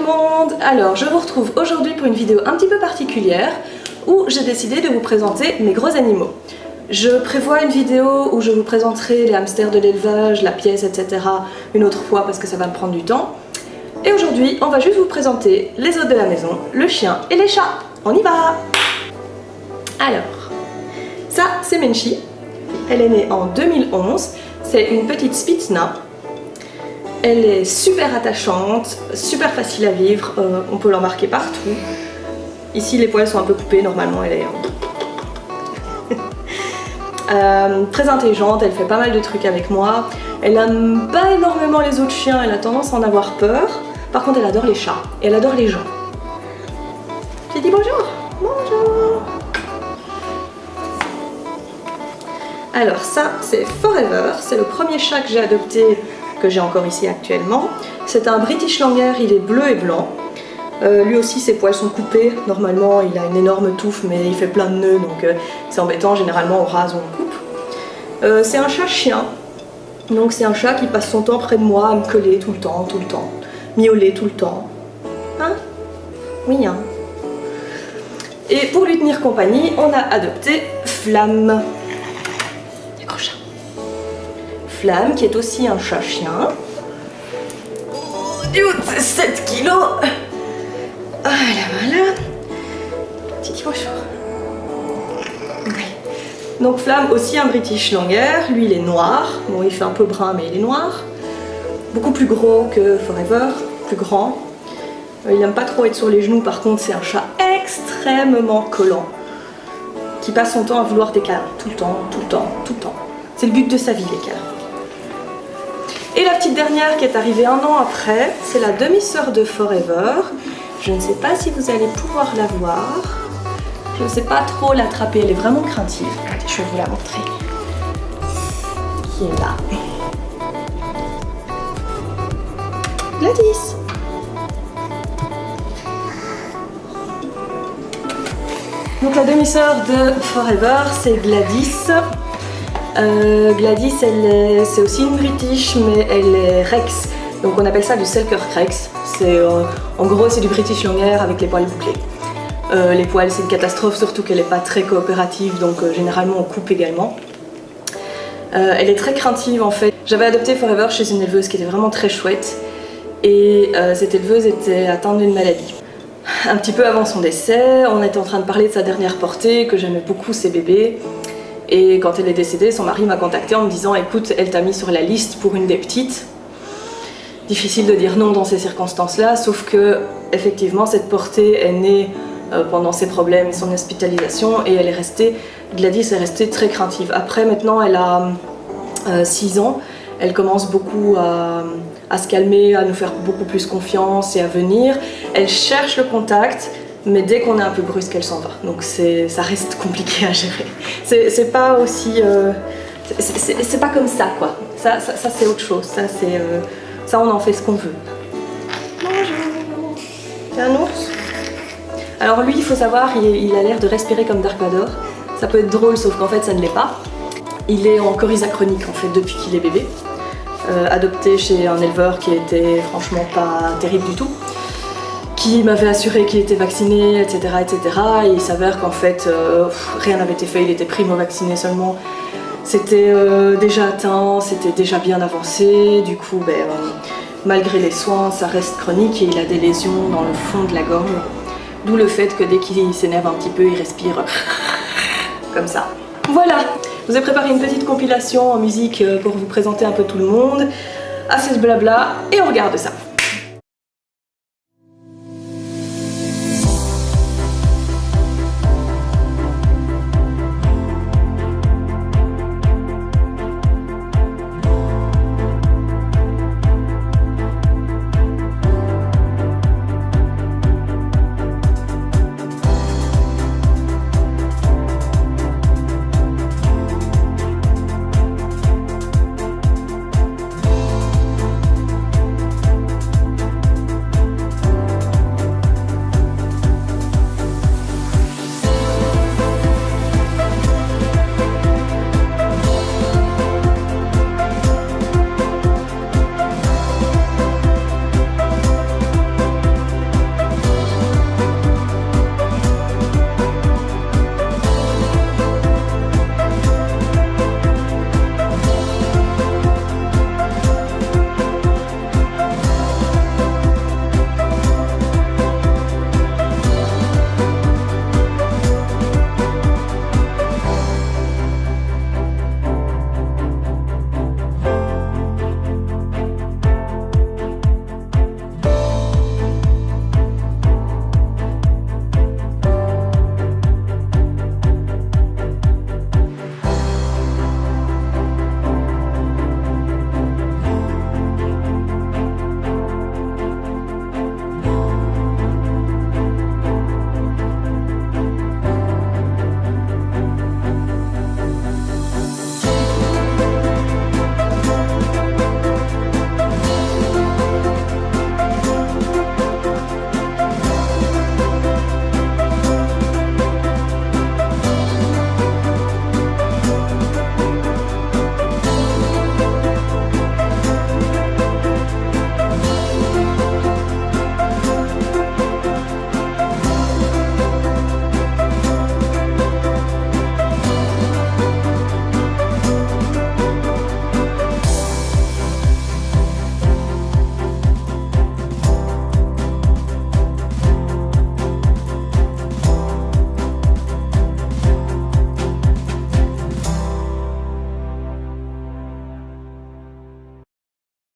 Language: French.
monde! Alors, je vous retrouve aujourd'hui pour une vidéo un petit peu particulière où j'ai décidé de vous présenter mes gros animaux. Je prévois une vidéo où je vous présenterai les hamsters de l'élevage, la pièce, etc. une autre fois parce que ça va me prendre du temps. Et aujourd'hui, on va juste vous présenter les hôtes de la maison, le chien et les chats. On y va! Alors, ça c'est Menchi. Elle est née en 2011. C'est une petite Spitsna. Elle est super attachante, super facile à vivre, on peut l'embarquer partout. Ici les poils sont un peu coupés, normalement elle est... très intelligente, elle fait pas mal de trucs avec moi. Elle aime pas énormément les autres chiens, elle a tendance à en avoir peur. Par contre elle adore les chats, et elle adore les gens. J'ai dit bonjour! Bonjour! Alors ça c'est Forever, c'est le premier chat que j'ai adopté, que j'ai encore ici actuellement. C'est un British Longhair, il est bleu et blanc. Lui aussi ses poils sont coupés, normalement il a une énorme touffe mais il fait plein de nœuds donc c'est embêtant, généralement on rase ou on coupe. C'est un chat chien, donc c'est un chat qui passe son temps près de moi à me coller tout le temps, miauler tout le temps. Hein? Oui hein. Et pour lui tenir compagnie, on a adopté Flamme. Flamme, qui est aussi un chat-chien. Oh, 7 kilos. Voilà. Titi, bonjour. Ouais. Donc Flamme, aussi un British Longhair. Lui, il est noir. Bon, il fait un peu brun, mais il est noir. Beaucoup plus gros que Forever, plus grand. Il n'aime pas trop être sur les genoux, par contre, c'est un chat extrêmement collant. Qui passe son temps à vouloir des câlins. Tout le temps. C'est le but de sa vie, les câlins. Et la petite dernière qui est arrivée un an après, c'est la demi-sœur de Forever. Je ne sais pas si vous allez pouvoir la voir. Je ne sais pas trop l'attraper, elle est vraiment craintive. Attendez, je vais vous la montrer. Qui est là. Gladys. Donc la demi-sœur de Forever, c'est Gladys. Gladys, c'est aussi une British, mais elle est Rex, donc on appelle ça du Selkirk Rex. En gros, c'est du British Longhair avec les poils bouclés. Les poils, c'est une catastrophe, surtout qu'elle n'est pas très coopérative, donc généralement on coupe également. Elle est très craintive en fait. J'avais adopté Forever chez une éleveuse qui était vraiment très chouette, et cette éleveuse était atteinte d'une maladie. Un petit peu avant son décès, on était en train de parler de sa dernière portée, que j'aimais beaucoup ses bébés. Et quand elle est décédée, son mari m'a contactée en me disant « Écoute, elle t'a mis sur la liste pour une des petites. » Difficile de dire non dans ces circonstances-là, sauf que effectivement cette portée est née pendant ses problèmes et son hospitalisation, et elle est restée, Gladys est restée très craintive. Après, maintenant, elle a 6 ans, elle commence beaucoup à se calmer, à nous faire beaucoup plus confiance et à venir. Elle cherche le contact, mais dès qu'on est un peu brusque, elle s'en va. Donc ça reste compliqué à gérer. C'est pas aussi... c'est pas comme ça, quoi. Ça c'est autre chose. Ça, on en fait ce qu'on veut. Bonjour. C'est un ours. Alors lui, il faut savoir, il a l'air de respirer comme Dark Vador. Ça peut être drôle, sauf qu'en fait, ça ne l'est pas. Il est en coryza chronique, en fait, depuis qu'il est bébé. Adopté chez un éleveur qui était franchement pas terrible du tout, qui m'avait assuré qu'il était vacciné, etc. Et il s'avère qu'en fait, rien n'avait été fait, il était primo-vacciné seulement. C'était déjà atteint, c'était déjà bien avancé, du coup, malgré les soins, ça reste chronique et il a des lésions dans le fond de la gorge. D'où le fait que dès qu'il s'énerve un petit peu, il respire comme ça. Voilà, je vous ai préparé une petite compilation en musique pour vous présenter un peu tout le monde. Assez de blabla et on regarde ça.